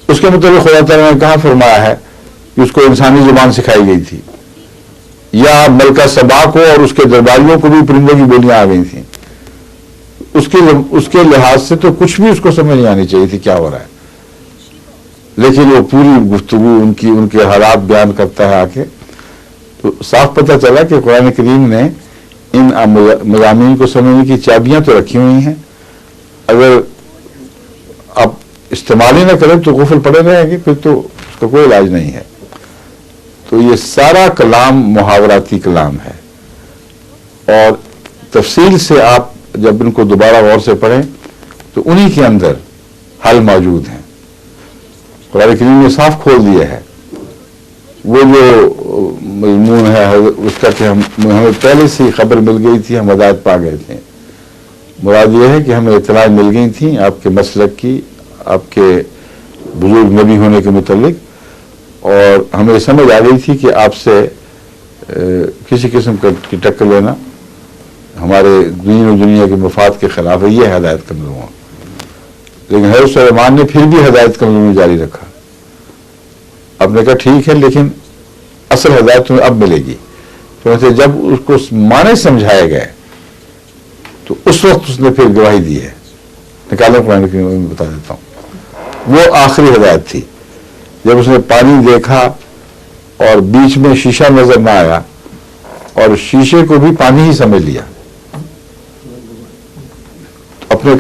اس کے مطابق خدا تعالیٰ نے کہاں فرمایا ہے کہ اس کو انسانی زبان سکھائی گئی تھی، یا ملکہ سبا کو اور اس کے درباریوں کو بھی پرندوں کی بولیاں آ گئی تھیں. اس کے لحاظ سے تو کچھ بھی اس کو سمجھ نہیں آنی چاہیے تھی کیا ہو رہا ہے، لیکن وہ پوری گفتگو ان کے حالات بیان کرتا ہے آ کے. تو صاف پتہ چلا کہ قرآن کریم نے ان مضامین کو سمجھنے کی چابیاں تو رکھی ہوئی ہیں. اگر آپ استعمال ہی نہ کریں تو غفل پڑے رہیں گے، پھر تو اس کا کوئی علاج نہیں ہے. تو یہ سارا کلام محاوراتی کلام ہے، اور تفصیل سے آپ جب ان کو دوبارہ غور سے پڑھیں تو انہی کے اندر حل موجود ہیں. قرآن کریم نے صاف کھول دیا ہے. وہ جو مضمون ہے اس کا کہ ہمیں پہلے سے خبر مل گئی تھی، ہم ہدایت پا گئے تھے. مراد یہ ہے کہ ہمیں اطلاع مل گئی تھی آپ کے مسلک کی، آپ کے بزرگ نبی ہونے کے متعلق، اور ہمیں سمجھ آ گئی تھی کہ آپ سے کسی قسم کی ٹکر لینا ہمارے دین و دنیا کے مفاد کے خلاف ہے. یہ ہدایت کا مضمون. لیکن حضرت سلیمان نے پھر بھی ہدایت کا مضمون جاری رکھا. آپ نے کہا ٹھیک ہے، لیکن اصل ہدایت تمہیں اب ملے گی. تو جب اس کو معنی سمجھائے گئے تو اس وقت اس نے پھر گواہی دی ہے. نکالو قرآن کی میں بتا دیتا ہوں. وہ آخری ہدایت تھی جب اس نے پانی دیکھا اور بیچ میں شیشہ نظر نہ آیا اور شیشے کو بھی پانی ہی سمجھ لیا، اپنے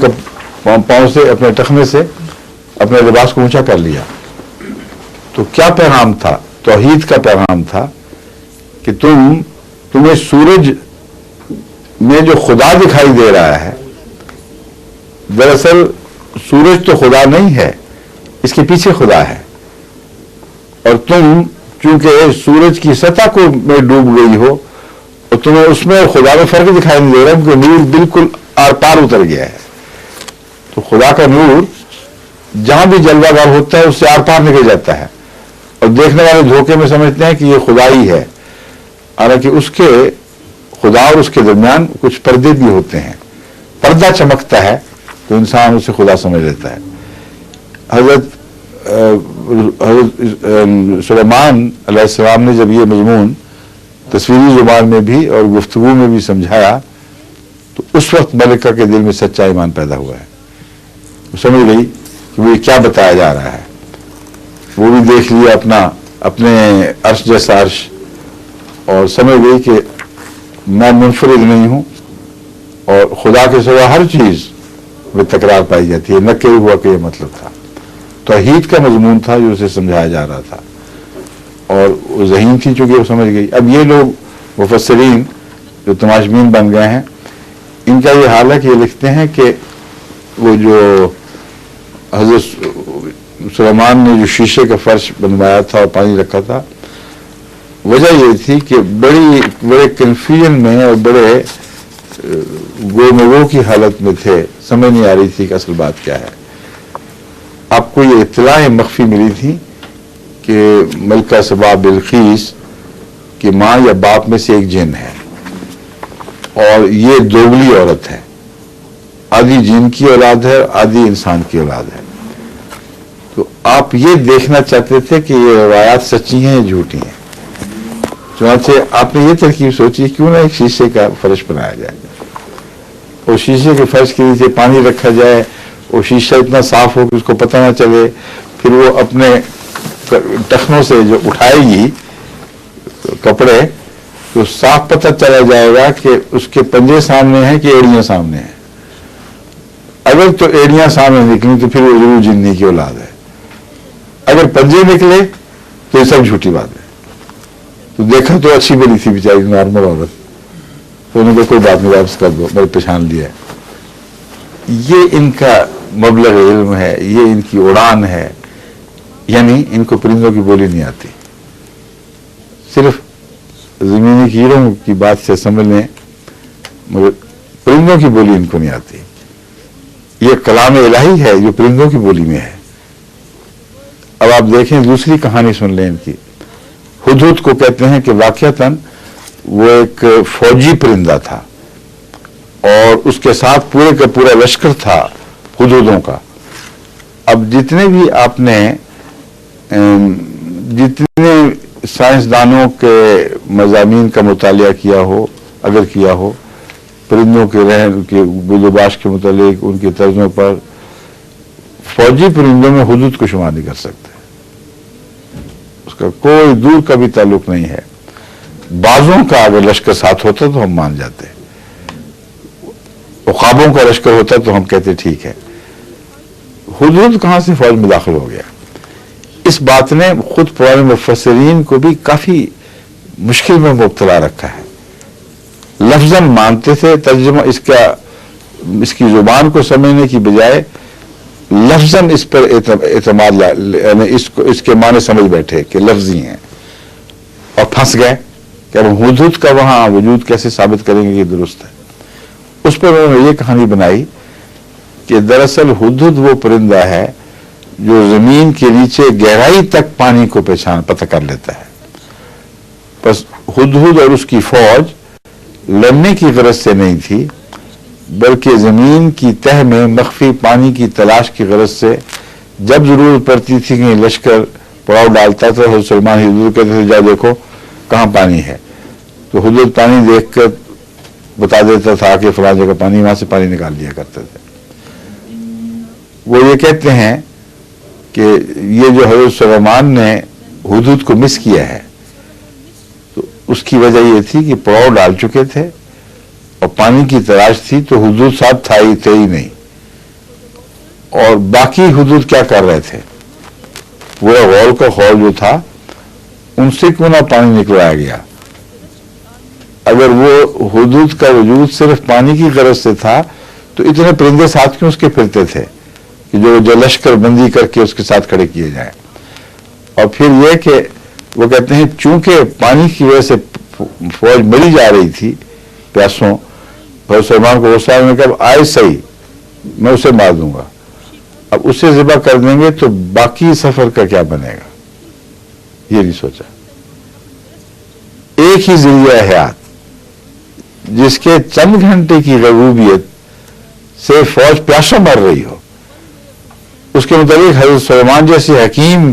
پاؤں سے، اپنے ٹخنے سے اپنے لباس کو اونچا کر لیا. تو کیا پیغام تھا؟ توحید کا پیغام تھا کہ تمہیں سورج میں جو خدا دکھائی دے رہا ہے، دراصل سورج تو خدا نہیں ہے، اس کے پیچھے خدا ہے. اور تم چونکہ سورج کی سطح کو میں ڈوب گئی ہو اور تمہیں اس میں خدا میں فرق دکھائی نہیں دے رہا، کیونکہ نور بالکل آر پار اتر گیا ہے. تو خدا کا نور جہاں بھی جلوہ گر ہوتا ہے اس سے آر پار نکل جاتا ہے، اور دیکھنے والے دھوکے میں سمجھتے ہیں کہ یہ خدا ہی ہے، حالانکہ اس کے خدا اور اس کے درمیان کچھ پردے بھی ہوتے ہیں. پردہ چمکتا ہے تو انسان اسے خدا سمجھ لیتا ہے. حضرت سلیمان علیہ السلام نے جب یہ مضمون تصویری زبان میں بھی اور گفتگو میں بھی سمجھایا تو اس وقت ملکہ کے دل میں سچا ایمان پیدا ہوا ہے. وہ سمجھ گئی کہ وہ کیا بتایا جا رہا ہے. وہ بھی دیکھ لیا اپنے عرش جیسا عرش، اور سمجھ گئی کہ میں منفرد نہیں ہوں اور خدا کے سوا ہر چیز میں تکرار پائی جاتی ہے. نہ کہ ہوا کہ یہ مطلب تھا. توحید کا مضمون تھا جو اسے سمجھایا جا رہا تھا، اور وہ ذہین تھی چونکہ وہ سمجھ گئی. اب یہ لوگ مفسرین جو تماشبین بن گئے ہیں، ان کا یہ حال ہے کہ یہ لکھتے ہیں کہ وہ جو حضرت سلیمان نے جو شیشے کا فرش بنوایا تھا اور پانی رکھا تھا، وجہ یہ تھی کہ بڑے کنفیوژن میں اور بڑے گو کی حالت میں تھے. سمجھ نہیں آ رہی تھی کہ اصل بات کیا ہے. آپ کو یہ اطلاع مخفی ملی تھی کہ ملکہ سبا بلقیس کی ماں یا باپ میں سے ایک جن ہے اور یہ دوگلی عورت ہے، آدھی جن کی اولاد ہے، آدھی انسان کی اولاد ہے. تو آپ یہ دیکھنا چاہتے تھے کہ یہ روایات سچی ہیں یا جھوٹی ہیں. چنانچہ آپ نے یہ ترکیب سوچی کیوں نہ ایک شیشے کا فرش بنایا جائے، اور شیشے کے فرش کے نیچے پانی رکھا جائے، اور شیشہ اتنا صاف ہو کہ اس کو پتہ نہ چلے. پھر وہ اپنے ٹخنوں سے جو اٹھائے گی کپڑے تو صاف پتہ چلا جائے گا کہ اس کے پنجے سامنے ہیں کہ ایڑیاں سامنے ہیں. اگر تو ایڑیاں سامنے نکلیں تو پھر وہ ضرور جنی کی اولاد ہے، اگر پنجے نکلے تو یہ سب جھوٹی بات ہے. تو دیکھا تو اچھی بلی تھی بیچاری نارمل عورت، تو انہوں نے کوئی بات نہیں واپس کر دو، میں نے پہچان لیا. یہ ان کا مبلغ علم ہے، یہ ان کی اڑان ہے. یعنی ان کو پرندوں کی بولی نہیں آتی، صرف زمینی کیڑوں کی بات سے سمجھ لیں مگر پرندوں کی بولی ان کو نہیں آتی. یہ کلام الہی ہے جو پرندوں کی بولی میں ہے. اب آپ دیکھیں دوسری کہانی سن لیں ان کی. ہدہد کو کہتے ہیں کہ واقعتاً وہ ایک فوجی پرندہ تھا اور اس کے ساتھ پورے کا پورا لشکر تھا ہدہدوں کا. اب جتنے بھی آپ نے جتنے سائنسدانوں کے مضامین کا مطالعہ کیا ہو، اگر کیا ہو پرندوں کے رہن کے بود و باش کے متعلق ان کی طرزوں پر، فوجی پرندوں میں ہدہد کو شمار نہیں کر سکتے. اس کا کوئی دور کا بھی تعلق نہیں ہے. بازوں کا اگر لشکر ساتھ ہوتا تو ہم مان جاتے، عقابوں کا لشکر ہوتا تو ہم کہتے ٹھیک ہے. ہدہد کہاں سے فوج میں داخل ہو گیا؟ اس بات نے خود پرانے مفسرین کو بھی کافی مشکل میں مبتلا رکھا ہے. لفظاً مانتے تھے، ترجمہ اس کی زبان کو سمجھنے کی بجائے لفظاً اس پر اعتماد یعنی اس کے معنی سمجھ بیٹھے کہ لفظی ہیں، اور پھنس گئے کہ اب ہدہد کا وہاں وجود کیسے ثابت کریں گے کہ درست ہے. اس پر انہوں نے یہ کہانی بنائی کہ دراصل ہدہد وہ پرندہ ہے جو زمین کے نیچے گہرائی تک پانی کو پتہ کر لیتا ہے. بس ہدہد اور اس کی فوج لڑنے کی غرض سے نہیں تھی، بلکہ زمین کی تہ میں مخفی پانی کی تلاش کی غرض سے جب ضرورت پڑتی تھی کہ لشکر پڑاؤ ڈالتا تھا، حضرت سلمان حضور کہتے تھے جا دیکھو کہاں پانی ہے، تو ہدہد پانی دیکھ کر بتا دیتا تھا کہ فلاں جگہ پانی، وہاں سے پانی نکال لیا کرتے تھے. وہ یہ کہتے ہیں کہ یہ جو حضرت سلیمان نے ہدہد کو مس کیا ہے تو اس کی وجہ یہ تھی کہ پڑاؤ ڈال چکے تھے اور پانی کی تلاش تھی، تو ہدہد ساتھ تھے ہی نہیں. اور باقی ہدہد کیا کر رہے تھے؟ پورا غول کا خول جو تھا ان سے کیوں نہ پانی نکلایا گیا. اگر وہ ہدہد کا وجود صرف پانی کی غرض سے تھا تو اتنے پرندے ساتھ کیوں اس کے پھرتے تھے کہ جو لشکر بندی کر کے اس کے ساتھ کھڑے کیے جائیں. اور پھر یہ کہ وہ کہتے ہیں چونکہ پانی کی وجہ سے فوج مری جا رہی تھی پیاسوں، حضرت سلمان کو غصہ آنے کا آئے صحیح میں اسے مار دوں گا، اب اسے ذبح کر دیں گے تو باقی سفر کا کیا بنے گا، یہ نہیں سوچا. ایک ہی ذریعہ حیات جس کے چند گھنٹے کی غیبوبیت سے فوج پیاسوں مر رہی ہو، اس کے متعلق حضرت سلیمان جیسے حکیم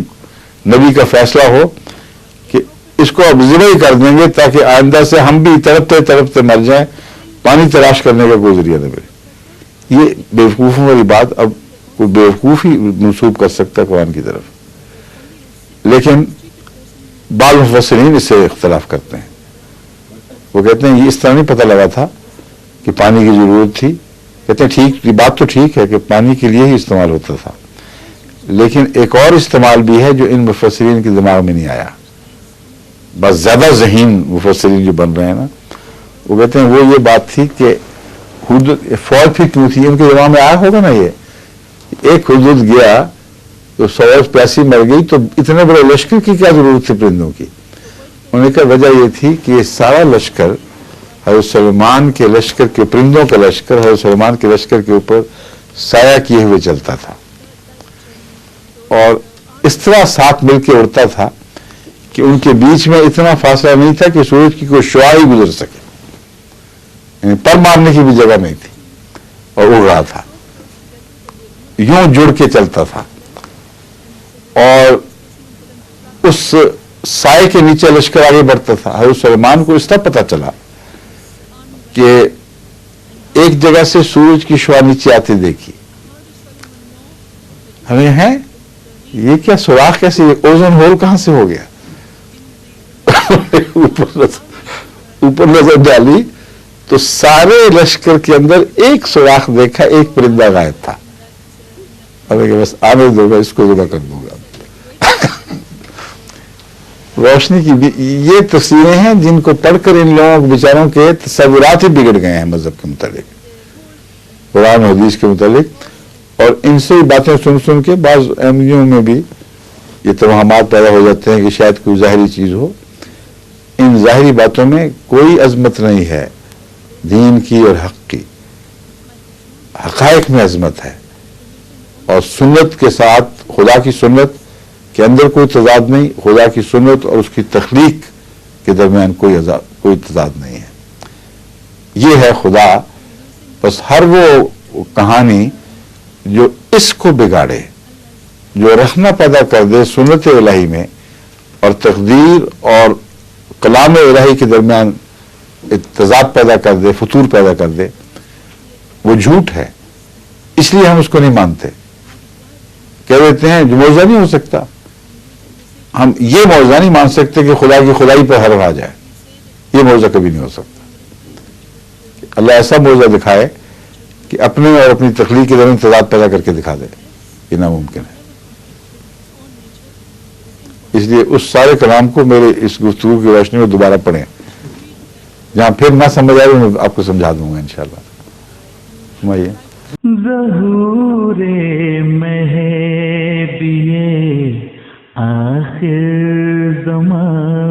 نبی کا فیصلہ ہو کہ اس کو اب ذبح کر دیں گے تاکہ آئندہ سے ہم بھی تڑپتے مر جائیں، پانی تلاش کرنے کا کوئی ذریعہ نہ ملے. یہ بیوقوفوں والی بات اب کوئی بیوقوف ہی منسوب کر سکتا ہے قرآن کی طرف. لیکن بعض مفسرین اس سے اختلاف کرتے ہیں. وہ کہتے ہیں یہ اس طرح نہیں پتہ لگا تھا کہ پانی کی ضرورت تھی. کہتے ہیں ٹھیک، یہ بات تو ٹھیک ہے کہ پانی کے لیے ہی استعمال ہوتا تھا، لیکن ایک اور استعمال بھی ہے جو ان مفسرین کے دماغ میں نہیں آیا. بس زیادہ ذہین مفسرین جو بن رہے ہیں نا، وہ کہتے ہیں وہ یہ بات تھی کہ فوج پھر کیوں تھی، ان کے دماغ میں آیا ہوگا نا یہ ایک ہدہد گیا تو فوج پیاسی مر گئی تو اتنے بڑے لشکر کی کیا ضرورت تھی پرندوں کی. انہوں نے کہا وجہ یہ تھی کہ یہ سارا لشکر حضرت سلیمان کے لشکر کے پرندوں کا لشکر حضرت سلیمان کے لشکر کے اوپر سایہ کیے ہوئے چلتا تھا، اور اس طرح ساتھ مل کے اڑتا تھا کہ ان کے بیچ میں اتنا فاصلہ نہیں تھا کہ سورج کی کوئی شعاع ہی گزر سکے، یعنی پر مارنے کی بھی جگہ نہیں تھی، اور اڑ رہا تھا، یوں جڑ کے چلتا تھا. اور اس سائے کے نیچے لشکر آگے بڑھتا تھا. حضرت سلیمان کو اس طرح پتہ چلا کہ ایک جگہ سے سورج کی شعاع نیچے آتی دیکھی. ہمیں ہے یہ کیا سوراخ کیسے، اوزون ہول کہاں سے ہو گیا؟ اوپر نظر ڈالی تو سارے لشکر کے اندر ایک سوراخ دیکھا، ایک پرندہ غائب تھا. ہمیں کہ بس آنے دو گا، اس کو ذبح کر دوں گا. روشنی کی بھی یہ تفسیریں ہیں جن کو پڑھ کر ان لوگوں بیچاروں کے تصورات ہی بگڑ گئے ہیں مذہب کے متعلق، قرآن و حدیث کے متعلق. اور ان سے باتیں سن کے بعض احمدیوں میں بھی یہ توہمات پیدا ہو جاتے ہیں کہ شاید کوئی ظاہری چیز ہو. ان ظاہری باتوں میں کوئی عظمت نہیں ہے دین کی اور حق کی. حقائق میں عظمت ہے، اور سنت کے ساتھ خدا کی سنت کے اندر کوئی تضاد نہیں، خدا کی سنت اور اس کی تخلیق کے درمیان کوئی تضاد نہیں ہے. یہ ہے خدا. بس ہر وہ کہانی جو اس کو بگاڑے، جو رخنہ پیدا کر دے سنت الہی میں اور تقدیر اور کلام الہی کے درمیان تضاد پیدا کر دے، فتور پیدا کر دے، وہ جھوٹ ہے. اس لیے ہم اس کو نہیں مانتے. کہہ دیتے ہیں جو معجزہ نہیں ہو سکتا. ہم یہ معجزہ نہیں مان سکتے کہ خدا کی خدائی پر حرف آ جائے. یہ معجزہ کبھی نہیں ہو سکتا. اللہ ایسا معجزہ دکھائے کہ اپنے اور اپنی تخلیق کے درمیان تضاد پیدا کر کے دکھا دے. یہ ناممکن ہے. اس لیے اس سارے کلام کو میرے اس گفتگو کی روشنی میں دوبارہ پڑھیں. جہاں پھر نہ سمجھ آئے میں آپ کو سمجھا دوں گا انشاءاللہ. سمائیے. ظہور مہدی آخر زمان